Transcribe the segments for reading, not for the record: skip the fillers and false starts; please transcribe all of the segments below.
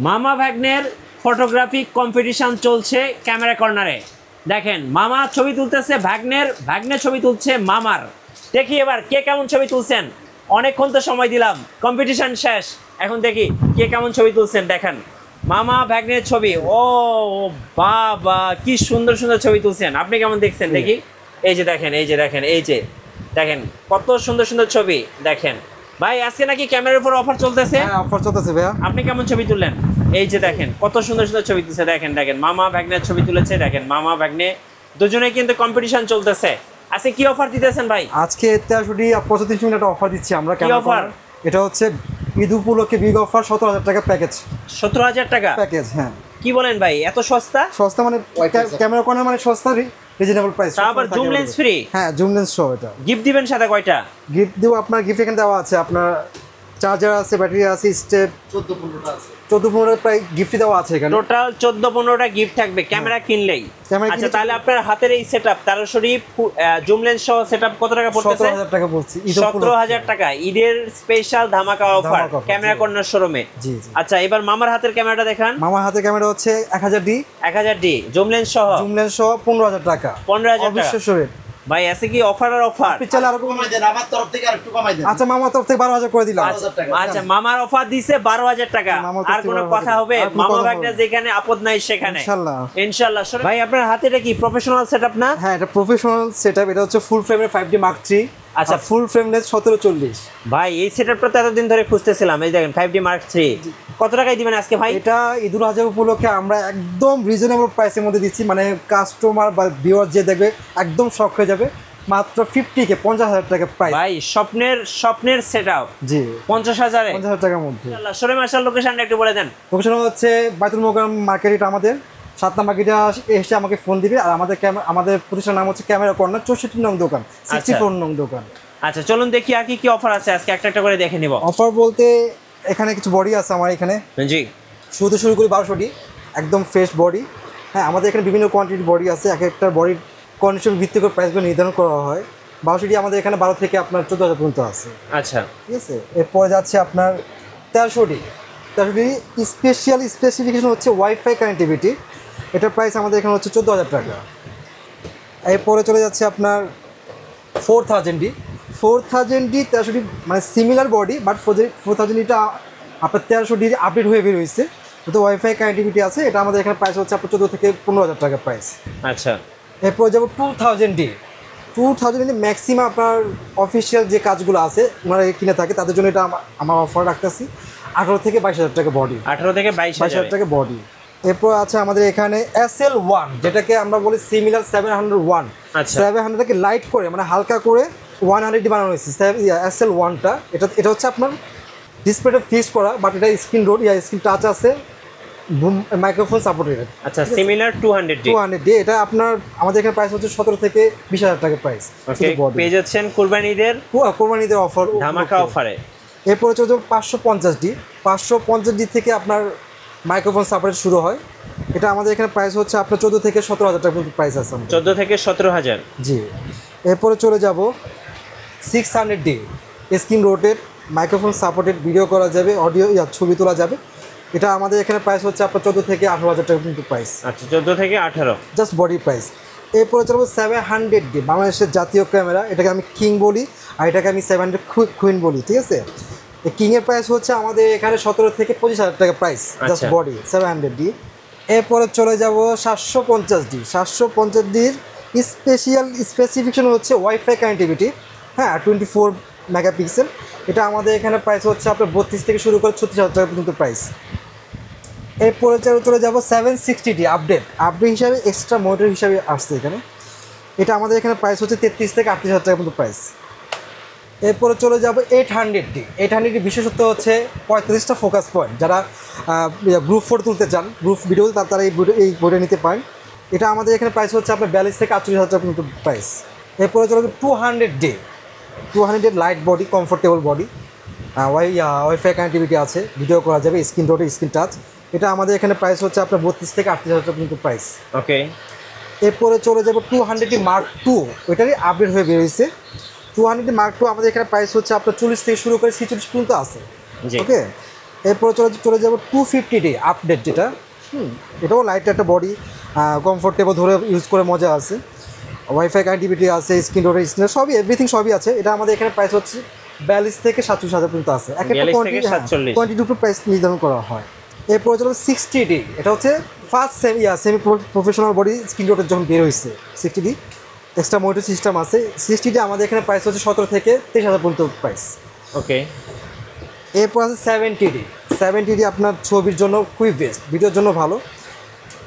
মামা ভাগ্নের photography competition চলছে camera কর্নারে। দেখেন মামা ছবি তুলতেছে ভাগ্নের ছবি তুলছে মামার। দেখি এবার কে কেমন ছবি তুলছেন। অনেকক্ষণ তো সময় দিলাম, কম্পিটিশন শেষ, এখন দেখি কে কেমন ছবি তুলছেন। দেখেন মামা ভাগ্নের ছবি, ও বাবা কি সুন্দর সুন্দর ছবি তুলছেন। আপনি কেমন দেখছেন দেখি। এই যে দেখেন দেখেন কত সুন্দর সুন্দর ছবি। দেখেন ভাই আজকে নাকি ক্যামেরার উপর অফার চলতেছে। হ্যাঁ, অফার চলতেছে ভাইয়া। আপনি কেমন ছবি তুললেন? এই যে দেখেন কত সুন্দর সুন্দর ছবি তুলছে। দেখেন মামা ভাগ্নের ছবি তুলেছে। দেখেন মামা ভাগ্নে দুজনেই কিন্তু কম্পিটিশন চলতেছে। আজকে কি অফার দিতেছেন ভাই? আজকে 63 35 মিনিট একটা অফার দিচ্ছি আমরা। কি অফার? এটা হচ্ছে ঈদ উপলক্ষে বিগ অফার 17,000 টাকা প্যাকেজ। 17,000 টাকা প্যাকেজ, হ্যাঁ। কি বলেন ভাই, এত সস্তা? সস্তা মানে ক্যামেরা কর্নার মানে সস্তা, রিজনেবল প্রাইস। তা আবার জুম লেন্স ফ্রি? হ্যাঁ, জুম লেন্স সহ। এটা গিফট দিবেন সাথে কয়টা? গিফট দিব আপনার, গিফট এখানে দেওয়া আছে আপনার, চার্জার আছে, ব্যাটারি আছে, স্টেপ 14-15টা আছে। 14-15টা প্রায় গিফট দেওয়া আছে এখানে। টোটাল 14-15টা গিফট থাকবে ক্যামেরা কিনলেই। আচ্ছা তাহলে আপনার হাতের এই সেটআপ 13 শরীফ জুম লেন্স সহ সেটআপ কত টাকা পড়তেছে? 17,000 টাকা পড়ছে। 17,000 টাকা ঈদের স্পেশাল ধামাকা অফার ক্যামেরা কর্নার শোরুমে। জি জি। আচ্ছা এবার মামার হাতের ক্যামেরাটা দেখান। মামার হাতের ক্যামেরা হচ্ছে 1000D। 1000D জুম লেন্স সহ? জুম লেন্স সহ 15,000 টাকা। 15,000 টাকা অবশ্যই শরীর। ভাই আছে কি অফার আর অফার? আপনি চাইলে আরো কমাই দেন, আমার তরফ থেকে আরেকটু কমাই দেন। আচ্ছা, মামার তরফ থেকে 12,000 করে দিলাম। আচ্ছা মামার অফার দিছে 12,000 টাকা। আর কোনো কথা হবে? মামা ভাগ্নে যেখানে আপদ নাই সেখানে ইনশাআল্লাহ। ভাই আপনার হাতে এটা কি প্রফেশনাল সেটআপ না? হ্যাঁ, এটা প্রফেশনাল সেটআপ। এটা হচ্ছে ফুল ফ্রেমের 5D Mark III। আচ্ছা, ফুল ফ্রেম লেন্স 1740। ভাই এই সেটআপটা তো এতদিন ধরে খুঁজতেছিলাম। এই দেখেন 5D Mark III কত টাকায় দিবেন আজকে ভাই? এটা ঈদুল আজহা উপলক্ষে আমরা একদম রিজনেবল প্রাইসের মধ্যে দিচ্ছি। মানে কাস্টমার বা ভিউয়ার যে দেখবে একদম শক হয়ে যাবে। মাত্র 50K 50,000 টাকা প্রাইস। ভাই স্বপ্নের সেটআপ। জি, 50,000 টাকার মধ্যে। শোরুম আসার লোকেশনটা একটু বলে দেন। লোকেশন হচ্ছে বাইতুল মোকাররম মার্কেট। এটা আমাদের 7 নম্বর গেটে এসে আমাকে ফোন দিবে। আর আমাদের প্রতিষ্ঠানের নাম হচ্ছে ক্যামেরা কর্নার, 64 নং দোকান, 64 নং দোকান। আচ্ছা চলুন দেখি আর কি অফার আছে আজকে, একটা একটা করে দেখে নিব। অফার বলতে এখানে কিছু বডি আছে আমার এখানে। জি, শুরু করি 1200D, একদম ফ্রেশ বডি। হ্যাঁ, আমাদের এখানে বিভিন্ন কোয়ান্টিটির বডি আছে। এক একটা বডির কন্ডিশন ভিত্তি করে প্রাইসগুলো নির্ধারণ করা হয়। 1200D আমাদের এখানে 12 থেকে আপনার 14,000 পর্যন্ত আছে। আচ্ছা ঠিক আছে। এরপরে যাচ্ছে আপনার 1300D। স্পেসিফিকেশন হচ্ছে ওয়াইফাই কানেক্টিভিটি। এটার প্রাইস আমাদের এখানে হচ্ছে 14,000 টাকা। এরপরে চলে যাচ্ছে আপনার 4000D। 1300D মানে সিমিলার বডি, বাট 4000Dটা আপনার 1300D আপডেট হয়ে বের হয়েছে। তো ওয়াইফাই কানেক্টিভিটি আছে। এটা আমাদের এখানে প্রাইস হচ্ছে আপনার 14 থেকে 15,000 টাকা প্রাইস। আচ্ছা এরপর যাবো 2000D ম্যাক্সিমাম আপনার অফিসিয়াল যে কাজগুলো আছে ওনারা কিনে থাকে, তাদের জন্য এটা আমার অফার রাখতেছি 18 থেকে 22,000 টাকা বডি। 18 থেকে 22,000 টাকা বডি। এরপর আছে আমাদের এখানে SL1, যেটাকে আমরা বলি সিমিলার 701। 700 থেকে লাইট করে মানে হালকা করে 100D বানানো হয়েছে SL1টা। এটা হচ্ছে আপনার ডিসপ্লেটা ফিক্স করা, বাট এটা স্ক্রিন টাচ আছে, মাইক্রোফোন সাপোর্টেড। আচ্ছা সিমিলার 200D। এটা আপনার আমাদের এখানে প্রাইস হচ্ছে 17 থেকে 20,000 টাকা প্রাইস। ওকে, পেয়ে যাচ্ছেন কুরবানিদের অফার, ধামাকা অফারে। এরপরে চলে যাবে 550D। 550D থেকে আপনার মাইক্রোফোন সাপোর্ট শুরু হয়। এটা আমাদের এখানে প্রাইস হচ্ছে আপনার 14 থেকে 17,000 টাকা পর্যন্ত প্রাইস আছে। 14 থেকে 17,000। জি। এরপরে চলে যাব 600D। Screen rotate, microphone supported, video করা যাবে, অডিও ছবি তোলা যাবে। এটা আমাদের এখানে প্রাইস হচ্ছে আপনার 14 থেকে 18,000 টাকা পর্যন্ত প্রাইস। আচ্ছা 14 থেকে 18 জাস্ট বডি প্রাইস। এরপরে চলবো 700D, বাংলাদেশের জাতীয় ক্যামেরা। এটাকে আমি কিং বলি আর এটাকে আমি 700 কুইন বলি। ঠিক আছে। কিংয়ের প্রাইস হচ্ছে আমাদের এখানে 17 থেকে 25,000 টাকা প্রাইস, জাস্ট বডি 700D। এরপরে চলে যাব 750D। 750Dর স্পেসিফিকেশন হচ্ছে ওয়াইফাই কানেক্টিভিটি। হ্যাঁ, 24 মেগাপিক্সেল। এটা আমাদের এখানে প্রাইস হচ্ছে আপনার 32 থেকে শুরু করে 36,000 টাকা পর্যন্ত প্রাইস। এরপরে চলে যাব 760D আপডেট হিসাবে, এক্সট্রা মনিটর হিসাবে আসছে এখানে। এটা আমাদের এখানে প্রাইস হচ্ছে 33 থেকে 38,000 টাকা পর্যন্ত প্রাইস। এরপরে চলে যাব 800D। 800D বিশেষত্ব হচ্ছে 45টা ফোকাস পয়েন্ট। যারা গ্রুপ ফটো তুলতে চান, গ্রুপ ভিডিও, তারা এই বইটা নিতে পারেন। এটা আমাদের এখানে প্রাইস হচ্ছে আপনার 42 থেকে 48,000 টাকা পর্যন্ত প্রাইস। এরপরে চলে যাবে 200D light body, comfortable body, wifi connectivity আছে, ভিডিও করা যাবে, স্ক্রিন রোটে, স্ক্রিন টাচ। এটা আমাদের এখানে প্রাইস হচ্ছে আপনার 32 থেকে 38,000 টাকা পর্যন্ত প্রাইস। ওকে। এরপরে চলে যাব 200D Mark II। ওইটারই আপডেট হয়ে বেরিয়েছে। 200D Mark II আমাদের এখানে প্রাইস হচ্ছে আপনার 40 থেকে শুরু করে 46 পর্যন্ত আছে। ওকে। এরপর চলে যাবো 250D আপডেট যেটা। এটাও লাইট একটা বডি, কমফোর্টেবল, ধরে ইউজ করে মজা আছে, ওয়াইফাই কানেক্টিভিটি আছে, স্ক্রিন ডোর স্ক্রিন সবই এভরিথিং সবই আছে। এটা আমাদের এখানে প্রাইস হচ্ছে 42 থেকে 47,000 পর্যন্ত আছে। এক একটা কোয়ান্টিটির উপর প্রাইস নির্ধারণ করা হয়। এরপর চলো 60D, এটা হচ্ছে first semi professional body screen ডোরের যখন বের হয়েছে 60D, এক্সট্রা মনিটর সিস্টেম আছে। 60D আমাদের এখানে প্রাইস হচ্ছে 17 থেকে 23,000 পর্যন্ত প্রাইস। ওকে। এরপর আছে 70D আপনার ছবির জন্য খুবই বেস্ট, ভিডিওর জন্য ভালো।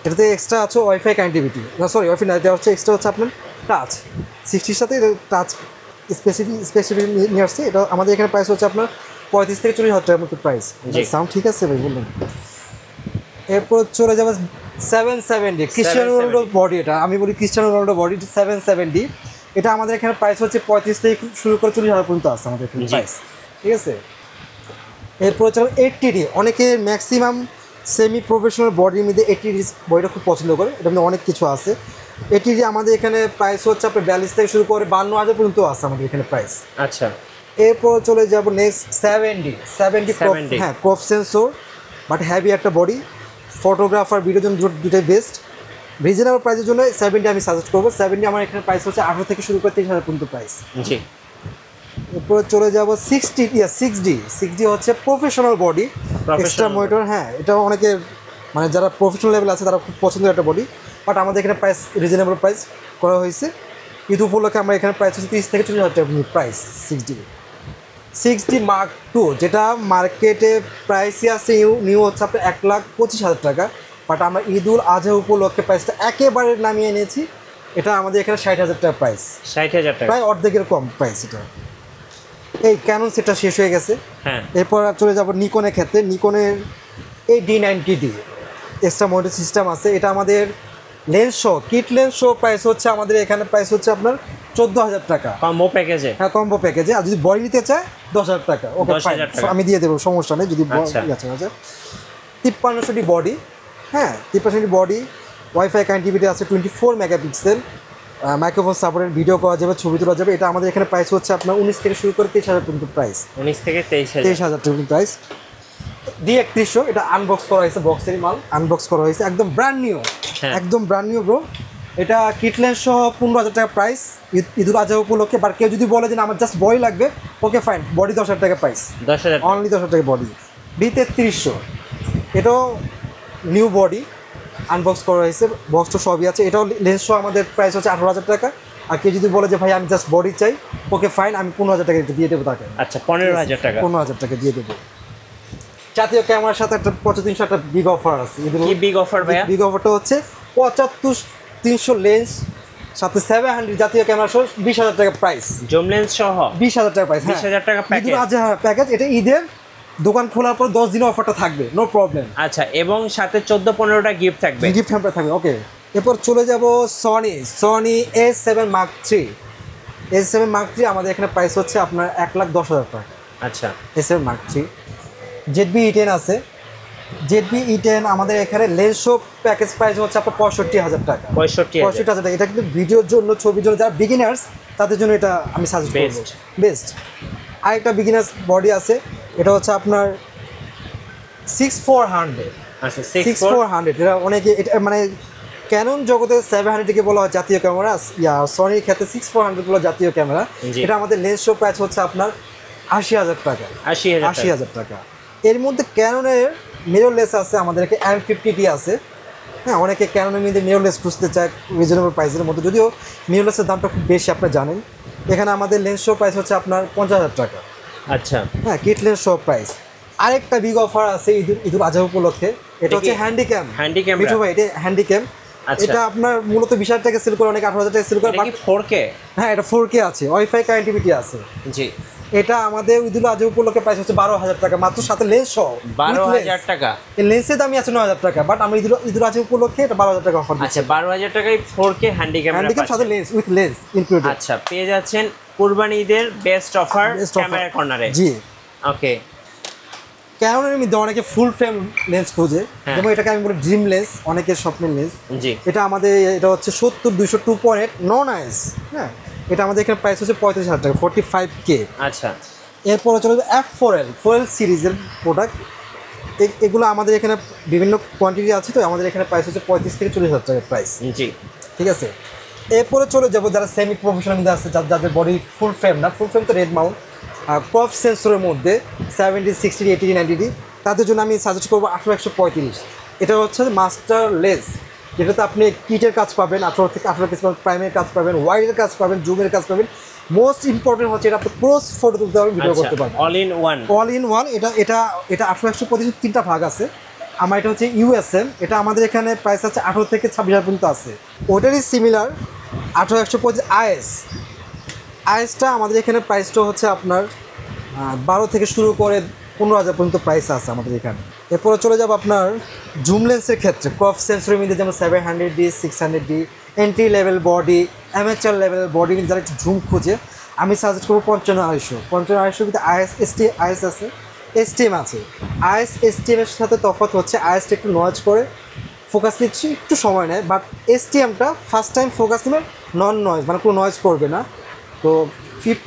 এটাতে এক্সট্রা আছে ওয়াইফাই কানেক্টিভিটি, না সরি ওয়াইফাই না, এটা হচ্ছে এক্সট্রা হচ্ছে আপনার টাচ। 60-র সাথে টাচ স্পেসিফিক নিয়ে আসছে। এটা আমাদের এখানে প্রাইস হচ্ছে আপনার 35 থেকে 40,000 টাকার মতো প্রাইস। সাউন্ড ঠিক আছে ভাই বললেন। এরপর চলে যাবে 770 ক্রিস্টিয়ানো রোনাল্ডো বডি। এটা আমি বলি ক্রিস্টিয়ানো রোনাল্ডো বডি 770। এটা আমাদের এখানে প্রাইস হচ্ছে 35 থেকে শুরু করে 40,000 পর্যন্ত আছে আমাদের এখানে প্রাইস, ঠিক আছে। এরপর চলো 80D, অনেকে ম্যাক্সিমাম সেমি প্রফেশনাল বডির মধ্যে 80D বডিটা খুব পছন্দ করে। এটা মধ্যে অনেক কিছু আছে। 80D আমাদের এখানে প্রাইস হচ্ছে আপনার 42 থেকে শুরু করে 52,000 পর্যন্ত আছে আমাদের এখানে প্রাইস। আচ্ছা। এরপর চলে যাব নেক্সট 70 হ্যাঁ, প্রফ সেন্সর বাট হ্যাভি একটা বডি, ফটোগ্রাফার ভিডিওর জন্য দুটোই বেস্ট। রিজনেবল প্রাইসের জন্য 70 আমি সাজেস্ট করবো। 70 আমার এখানে প্রাইস হচ্ছে 18 থেকে শুরু করে 30,000 পর্যন্ত প্রাইস। জি। এরপর চলে যাব 6D হচ্ছে প্রফেশনাল বডি, এক্সট্রা মনিটর। হ্যাঁ, এটাও অনেকে মানে যারা প্রফেশনাল লেভেল আছে তারা খুব পছন্দের একটা বডি, বাট আমাদের এখানে প্রাইস রিজনেবল প্রাইস করা হয়েছে। ঈদ উপলক্ষে আমরা এখানে প্রাইস হচ্ছে 30 থেকে 40,000 টাকা প্রাইস। 6D Mark II, যেটা মার্কেটে প্রাইসই আছে নিউ হচ্ছে আপনার 1,25,000 টাকা, বাট আমরা ঈদ উল আজহা উপলক্ষে প্রাইসটা একেবারে নামিয়ে এনেছি। এটা আমাদের এখানে 60,000 টাকা প্রাইস। 60,000 টাকা, প্রায় অর্ধেকের কম প্রাইস এটা। এই ক্যানন সেটটা শেষ হয়ে গেছে। হ্যাঁ। এরপর চলে যাব নিকনের ক্ষেত্রে। নিকনের এই D90D এক্সট্রা মনিটর সিস্টেম আছে। এটা আমাদের lens show, kit lens show price হচ্ছে আমাদের এখানে প্রাইস হচ্ছে আপনার 14,000 টাকা কম্বো প্যাকেজে। হ্যাঁ, কম্বো প্যাকেজে। আর যদি বডি নিতে চায় 10,000 টাকা। ওকে, আমি দিয়ে দেবো, সমস্যা নেই। যদি আছে 5300D বডি, হ্যাঁ 5300D বডি, ওয়াইফাই কানেক্টিভিটি আছে, 24 মেগাপিক্সেল, মাইক্রোফোন সাপোর্টেড, ভিডিও করা যাবে, ছবি তোলা যাবে। এটা আমাদের এখানে প্রাইস হচ্ছে আপনার 19 থেকে শুরু করে 23,000 পর্যন্ত প্রাইস। 19 থেকে 23,000 টাকা প্রাইস। D3100 এটা আনবক্স করা হয়েছে, বক্সেরই মাল আনবক্স করা হয়েছে, একদম ব্র্যান্ড নিউ, একদম ব্র্যান্ড নিউ ব্রো। এটা কিটলেন্স সহ 15,000 টাকা প্রাইস ঈদুল আজহা উপলক্ষে। বাট কেউ যদি বলে যে আমার জাস্ট বডি লাগবে, ওকে ফাইন, বডি 10,000 টাকা প্রাইস, 10,000 অনলি 10,000 টাকা বডি। D3300 এটাও নিউ বডি, আনবক্স করা হয়েছে, বক্স তো সবই আছে। এটাও লেন্স সহ আমাদের প্রাইস হচ্ছে 18,000 টাকা। আর কেউ যদি বলে যে ভাই আমি জাস্ট বডি চাই, ওকে ফাইন, আমি 15,000 টাকা দিয়ে দেবো তাকে। আচ্ছা, 15,000 টাকা, 15,000 টাকা দিয়ে দেবো। জাতীয় ক্যামেরার সাথে একটা 7500 একটা বিগ অফার আছে। কি বিগ অফার ভাইয়া? বিগ অফারটা হচ্ছে 75-300 লেন্স সাথে 700 জাতীয় ক্যামেরা সহ 20,000 টাকা প্রাইস। জুম লেন্স সহ 20,000 টাকা প্রাইস। 20,000 টাকা প্যাকেজ। প্যাকেজ। এটা ঈদের দোকান খোলার পর 10 দিনের অফারটা থাকবে, নো প্রবলেম। আচ্ছা, এবং সাথে 14-15টা গিফট থাকবে, গিফট হ্যাম্পার থাকবে। ওকে, এরপর চলে যাব Sony A7 Mark III। A7 Mark III আমাদের এখানে প্রাইস হচ্ছে আপনার 1,10,000 টাকা। আচ্ছা, A7 Mark III। ZV-E10 আছে। ZV-E10 আমাদের এখানে লেন্স শো প্যাকেজ প্রাইস হচ্ছে আপনার 65,000 টাকা। 65,000 টাকা। এটা কিন্তু ভিডিওর জন্য, ছবির জন্য যারা বিগিনার্স তাদের জন্য এটা আমি সাজেস্ট করব, বেস্ট। আরেকটা বিগিনার্স বডি আছে, এটা হচ্ছে আপনার 6400। আচ্ছা, 6400 এটা অনেকে এটা মানে ক্যানন জগতে 700 বলা হয় জাতীয় ক্যামেরা, সনির ক্ষেত্রে 6400 বলা জাতীয় ক্যামেরা। এটা আমাদের লেন্স শো প্রাইস হচ্ছে আপনার 80,000 টাকা। 80,000 টাকা। এর মধ্যে ক্যাননের মিররলেস আছে, আমাদের এখানে M50D আছে। হ্যাঁ, অনেকে ক্যাননের মধ্যে মিররলেস খুঁজতে চায় রিজনেবল প্রাইসের মধ্যে, যদিও মিররলেসের দামটা খুব বেশি আপনারা জানেন। এখানে আমাদের লেন্স শো প্রাইস হচ্ছে আপনার 50,000 টাকা। আচ্ছা, হ্যাঁ, কিট লেন্স শো প্রাইস। আরেকটা বিগ অফার আছে ঈদুল আজহা উপলক্ষে, এটা হচ্ছে হ্যান্ডিক্যাম। মিঠু ভাই, এটা হ্যান্ডিক্যাম। এটা আপনার মূলত 20,000 টাকা সেল করে, অনেক 18,000 টাকা সেল করে। এটা কি 4K? হ্যাঁ, এটা 4K আছে, ওয়াইফাই কানেক্টিভিটি আছে। জি। এটা আমাদের ঈদুল আজহা উপলক্ষে প্রাইস হচ্ছে 12,000 টাকা মাত্র, সাথে লেন্স সহ 12,000 টাকা। এই লেন্সের দামই আছে 9,000 টাকা, বাট আমরা ঈদুল আজহা উপলক্ষে এটা 12,000 টাকা অফার দিচ্ছি। আচ্ছা, 12,000 টাকায় 4K হ্যান্ডিক্যাম সাথে লেন্স, উইথ লেন্স ইনক্লুডেড। আচ্ছা, পেয়ে যাচ্ছেন কুরবানি ঈদের বেস্ট অফার ক্যামেরা কর্নারে। জি, ওকে। ক্যানোনের মধ্যে অনেকে ফুল ফ্রেম লেন্স খোঁজে, যেমন এটাকে আমি বলি ড্রিম লেন্স, অনেকের স্বপ্নের লেন্স। জি। এটা আমাদের এটা হচ্ছে 70-200 2.8 নন আইস। হ্যাঁ, এটা আমাদের এখানে প্রাইস হচ্ছে 35,000 টাকা, 45K। আচ্ছা। এরপরে চলে যাবে F4L সিরিজের প্রোডাক্ট। এগুলো আমাদের এখানে বিভিন্ন কোয়ান্টিটি আছে, তো আমাদের এখানে প্রাইস হচ্ছে 35 থেকে 40,000 টাকা প্রাইস। জি, ঠিক আছে। এরপরে চলে যাবো যারা সেমি প্রফেশনাল মধ্যে আছে, যাদের বডি ফুল ফ্রেম না, ফুল ফ্রেম তো রেড মাউন্ট, ক্রপ সেন্সরের মধ্যে 70, 60, 80, 90, তাদের জন্য আমি সাজেস্ট করবো 18-135। এটা হচ্ছে মাস্টার লেন্স, যেটাতে আপনি কিটের কাজ পাবেন, 18 থেকে 18 পিস পাবেন, প্রাইমের কাজ পাবেন, ওয়াইডের কাজ পাবেন, জুমের কাজ পাবেন। মোস্ট ইম্পর্টেন্ট হচ্ছে এটা আপনি ক্লোজ ফটো তুলতে পারবেন, ভিডিও করতে পারবেন, all in one. All in one. এটা 18-135 তিনটা ভাগ আছে। আমার এটা হচ্ছে ইউএসএম, এটা আমাদের এখানে প্রাইস আছে 18 থেকে 26,000 পর্যন্ত আছে। ওটারই সিমিলার 18-135 আইএসটা আমাদের এখানে প্রাইসটা হচ্ছে আপনার 12 থেকে শুরু করে 15,000 পর্যন্ত প্রাইস আছে আমাদের এখানে। এরপরে চলে যাব আপনার জুম লেন্সের ক্ষেত্রে, ক্রপ সেন্সরের মধ্যে যেমন 700D, 600D, entry level body, amateur level body যারা একটু জুম খুঁজে, আমি সাজেস্ট করবো 55-250 কিন্তু আইএস আছে, এসটিএম আছে। এসটিএমের সাথে তফাৎ হচ্ছে আইএসটা একটু নয়েজ করে ফোকাস নিচ্ছি, একটু সময় নেয়, বাট এসটিএমটা ফার্স্ট টাইম ফোকাস নেবে নন নয়েজ, মানে কোনো নয়েজ করবে না। তো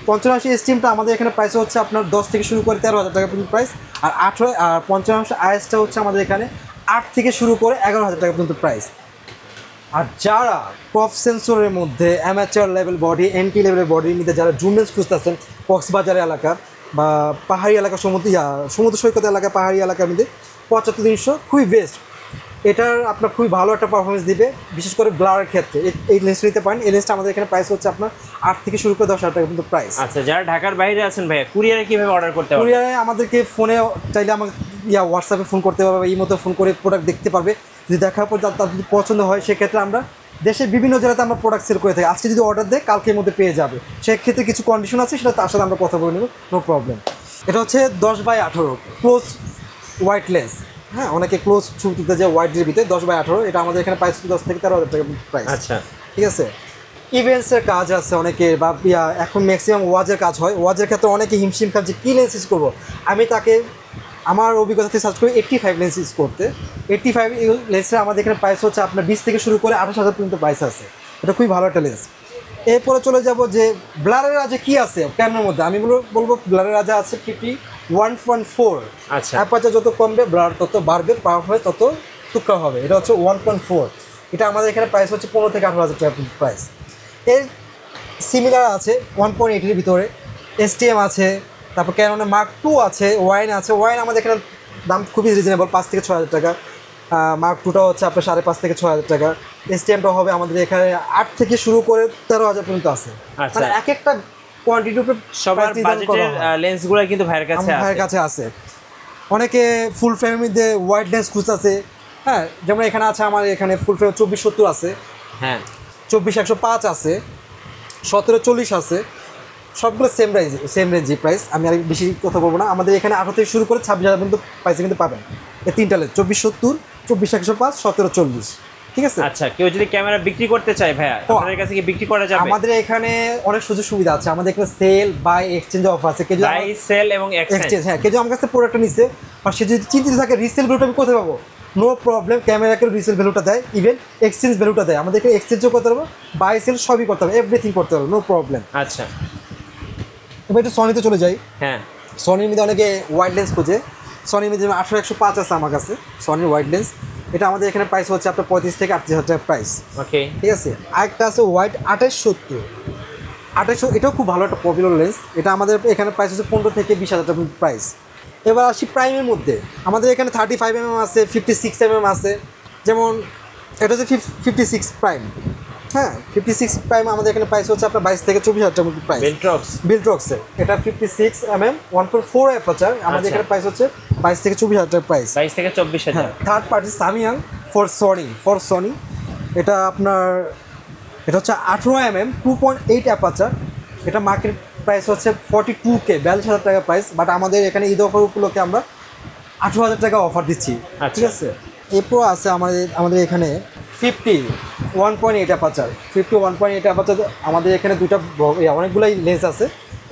55 এসটিএমটা আমাদের এখানে প্রাইস হচ্ছে আপনার 10 থেকে শুরু করে 13,000 টাকা পর্যন্ত প্রাইস। আর 55 আইএসটা হচ্ছে আমাদের এখানে 8 থেকে শুরু করে 11,000 টাকা পর্যন্ত প্রাইস। আর যারা ক্রপ সেন্সরের মধ্যে অ্যামেচার লেভেল বডি, এন্ট্রি লেভেলের বডির মধ্যে যারা জুম লেন্স খুঁজতেছেন, কক্সবাজার এলাকা বা পাহাড়ি এলাকা, সমুদ্র সৈকত এলাকা, পাহাড়ি এলাকার মধ্যে 75-300 খুবই বেস্ট। এটার আপনার খুবই ভালো একটা পারফরমেন্স দিবে, বিশেষ করে ব্লারের ক্ষেত্রে এই লেন্সটা নিতে পারেন। এই লেন্সটা আমাদের এখানে প্রাইস হচ্ছে আপনার 8 থেকে শুরু করে 10,000 টাকা পর্যন্ত প্রাইস। আচ্ছা, যারা ঢাকার বাইরে আছেন ভাইয়া, কুরিয়ারে কিভাবে অর্ডার করতে পারবেন? কুরিয়ারে আমাদেরকে ফোনে চাইলে আমাকে হোয়াটসঅ্যাপে ফোন করতে পারবে, এই মতো ফোন করে প্রোডাক্ট দেখতে পারবে। যদি দেখার পর তার যদি পছন্দ হয়, সেক্ষেত্রে আমরা দেশের বিভিন্ন জেলাতে আমরা প্রোডাক্ট সেল করে থাকি। আজকে যদি অর্ডার দেয়, কালকের মধ্যে পেয়ে যাবে। সেক্ষেত্রে কিছু কন্ডিশন আছে, সেটা তার সাথে আমরা কথা বলে নেব, নো প্রবলেম। এটা হচ্ছে 10/18 ক্লোজ হোয়াইট লেন্স। হ্যাঁ, অনেকে ক্লোজ ছবি তুলতে যায় হোয়াইটের ভিতরে, 10/18। এটা আমাদের এখানে প্রাইস 10 থেকে 13,000 টাকা প্রাইস। আচ্ছা, ঠিক আছে। ইভেন্টসের কাজ আছে অনেকে, বা এখন ম্যাক্সিমাম ওয়াজের কাজ হয়। ওয়াজের ক্ষেত্রে অনেকে হিমশিম খান যে কী লেন্স ইউজ করবো। আমি তাকে আমার অভিজ্ঞতা থেকে সার্চ করি 85 লেন্স ইউজ করতে। 85 লেন্সের আমাদের এখানে প্রাইস হচ্ছে আপনার 20 থেকে শুরু করে 28,000 পর্যন্ত প্রাইস আছে। এটা খুবই ভালো একটা লেন্স। এরপরে চলে যাব যে ব্লারের রাজা কী আছে ক্যামেরার মধ্যে। আমি বলবো ব্লারের রাজা আছে 51.4। আচ্ছা, অ্যাপারচার যত কমবে ব্লার তত বাড়বে, পাওয়ার তত টুকরা হবে। এটা হচ্ছে 1.4। এটা আমাদের এখানে প্রাইস হচ্ছে 15 থেকে 18,000 টাকা প্রাইস। এর সিমিলার আছে 1.8-এর ভিতরে, এসটিএম আছে, তারপর ক্যাননের মার্ক 2 আছে, ওয়াইন আছে। ওয়াইন আমাদের এখানে দাম খুবই রিজনেবল, 5 থেকে 6,000 টাকা। মার্ক 2টা হচ্ছে আপনার 5.5 থেকে 6,000 টাকা। এসটিএমটা হবে আমাদের এখানে 8 থেকে শুরু করে 13,000 পর্যন্ত আছে। মানে এক একটা কোয়ান্টিটির উপর সবার বাজেটের লেন্সগুলো কিন্তু ভাইয়ের কাছে আছে। অনেকে ফুল ফ্রেমের মধ্যে ওয়াইড লেন্স খুঁজতেছে। হ্যাঁ, যেমন এখানে আছে আমার এখানে ফুল ফ্রেম 24-70 আছে, হ্যাঁ 24-105 আছে, 17-40 আছে। সবগুলো সেম রেঞ্জে প্রাইস। আমি আর বেশি কথা বলবো না। আমাদের এখানে 18 থেকে শুরু করে 26,000 পর্যন্ত প্রাইসে কিন্তু পাবেন এই তিনটা লেন্স, 24-70, 24-105, 17-40। ঠিক আছে। আচ্ছা, কেউ যদি ক্যামেরা বিক্রি করতে চায় ভাইয়া, আপনাদের কাছে কি বিক্রি করা যাবে? আমাদের এখানে অনেক সুযোগ সুবিধা আছে। আমাদের এখানে সেল বাই এক্সচেঞ্জ অফার আছে। বাই সেল এবং এক্সচেঞ্জ। হ্যাঁ, কেউ আমার কাছে প্রোডাক্টটা নিচ্ছে আর সে যদি চিন্তিত থাকে রিসেল ভ্যালুটা আমি কোথায় পাবো, নো প্রবলেম। ক্যামেরাকে রিসেল ভ্যালুটা দেয়, ইভেন এক্সচেঞ্জ ভ্যালুটা দেয়। আমাদের এখানে এক্সচেঞ্জও করতে পারবো, বাই সেল সবই করতে হবে, এভরিথিং করতে পারবো, নো প্রবলেম। আচ্ছা, এবার একটু সনিতে চলে যাই। হ্যাঁ, সনির মধ্যে অনেকে ওয়াইড লেন্স খুঁজে। সনির মধ্যে 18-105 আছে আমার কাছে, সনির ওয়াইড লেন্স। এটা আমাদের এখানে প্রাইস হচ্ছে আপনার 35 থেকে 38,000 টাকা প্রাইস। ওকে, ঠিক আছে। আরেকটা আছে ওয়াইড 28-70। এটাও খুব ভালো একটা পপুলার লেন্স। এটা আমাদের এখানে প্রাইস হচ্ছে 15 থেকে 20,000 টাকা প্রাইস। এবার আসি প্রাইমের মধ্যে। আমাদের এখানে 35mm আছে, 56mm আছে। যেমন এটা হচ্ছে 56 প্রাইম। হ্যাঁ, 56 প্রাইম আমাদের এখানে প্রাইস হচ্ছে আপনার 22 থেকে 24,000 টাকা প্রাইস। বিল্ট্রক্সের এটা 56mm 1.4 অ্যাপারচার। আমাদের এখানে প্রাইস হচ্ছে 22 থেকে 24,000 টাকা প্রাইস। 22 থেকে 24,000। Third party Samyang for Sony. এটা আপনার এটা হচ্ছে 18mm 2.8 অ্যাপারচার। এটা মার্কেট প্রাইস হচ্ছে 42K, 42,000 টাকা প্রাইস। বাট আমাদের এখানে ঈদ অফার উপলক্ষে আমরা 18,000 টাকা অফার দিচ্ছি। ঠিক আছে। এরপর আছে আমাদের এখানে 51.8 অ্যাপারচার। 51.8 অ্যাপারচার আমাদের এখানে অনেকগুলাই লেন্স আছে।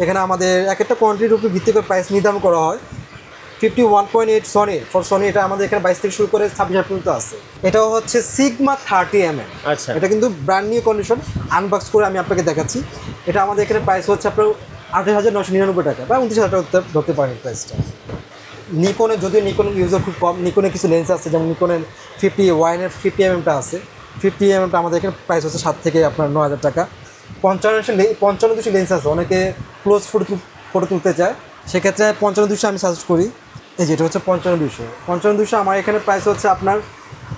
এখানে আমাদের এক একটা কোয়ান্টিটির উপর ভিত্তি করে প্রাইস নির্ধারণ করা হয়। 51.8 সনি এটা আমাদের এখানে 22 থেকে শুরু করে 26,000 পর্যন্ত আছে। এটাও হচ্ছে সিগমা 30mm। আচ্ছা, এটা কিন্তু ব্র্যান্ড নিউ কন্ডিশন, আনবক্স করে আমি আপনাকে দেখাচ্ছি। এটা আমাদের এখানে প্রাইস হচ্ছে আপনার 28,999 টাকা বা 29,000 টাকা ধরতে পারেন প্রাইসটা। নিকনের যদিও নিকন ইউজার খুব কম, নিকনের কিছু লেন্স আছে, যেমন নিকনের 50 50mm আছে, 50mm আমাদের এখানে প্রাইস হচ্ছে 7 থেকে আপনার 9,000 টাকা। 55-200 লেন্স আছে, অনেকে ক্লোজ ফটো তুলতে চায়, সেক্ষেত্রে 55-200 আমি সাজেস্ট করি। এই যেটা হচ্ছে 55-200 আমার এখানে প্রাইস হচ্ছে আপনার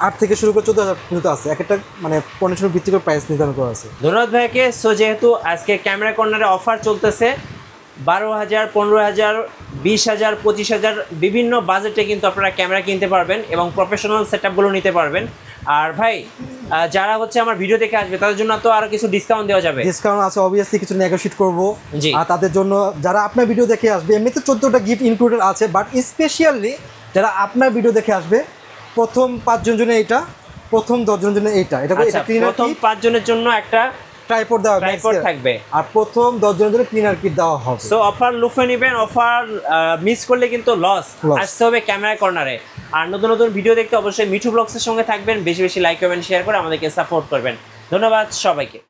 8 থেকে শুরু করে 14,000 পর্যন্ত আছে, এক একটা মানে কন্ডিশনের ভিত্তি করে প্রাইস নির্ধারণ করা আছে। ধন্যবাদ ভাইকে। সো যেহেতু আজকে ক্যামেরা কর্নারে অফার চলতেছে 12,000, 15,000, 20,000, 25,000 বিভিন্ন বাজেটে কিন্তু আপনারা ক্যামেরা কিনতে পারবেন এবং প্রফেশনাল সেটআপগুলো নিতে পারবেন। আর ভাই যারা হচ্ছে আমার ভিডিও দেখে আসবে তাদের জন্য তো আরো কিছু ডিসকাউন্ট দেওয়া যাবে? ডিসকাউন্ট আছে, অবভিয়াসলি কিছু নেগোশিয়েট করবো। জি। আর তাদের জন্য যারা আপনার ভিডিও দেখে আসবে, এমনিতে 14টা গিফট ইনক্লুডেড আছে, বাট স্পেশালি যারা আপনার ভিডিও দেখে আসবে প্রথম 5 জন জন্য এইটা, প্রথম 10 জনের জন্য এইটা, এটা আচ্ছা, প্রথম 5 জনের জন্য একটা ট্রাইপড দেওয়া ট্রাইপড থাকবে, আর প্রথম 10 জনের জন্য ক্লিনার কিট দেওয়া হবে। সো অফার লুফে নেবেন, অফার মিস করলে কিন্তু লস। আসতে হবে ক্যামেরা কর্নারে। আর নতুন নতুন ভিডিও দেখতে অবশ্যই মিঠু ব্লগসের সঙ্গে থাকবেন, বেশি বেশি লাইক কমেন্ট শেয়ার করে আমাদেরকে সাপোর্ট করবেন। ধন্যবাদ সবাইকে।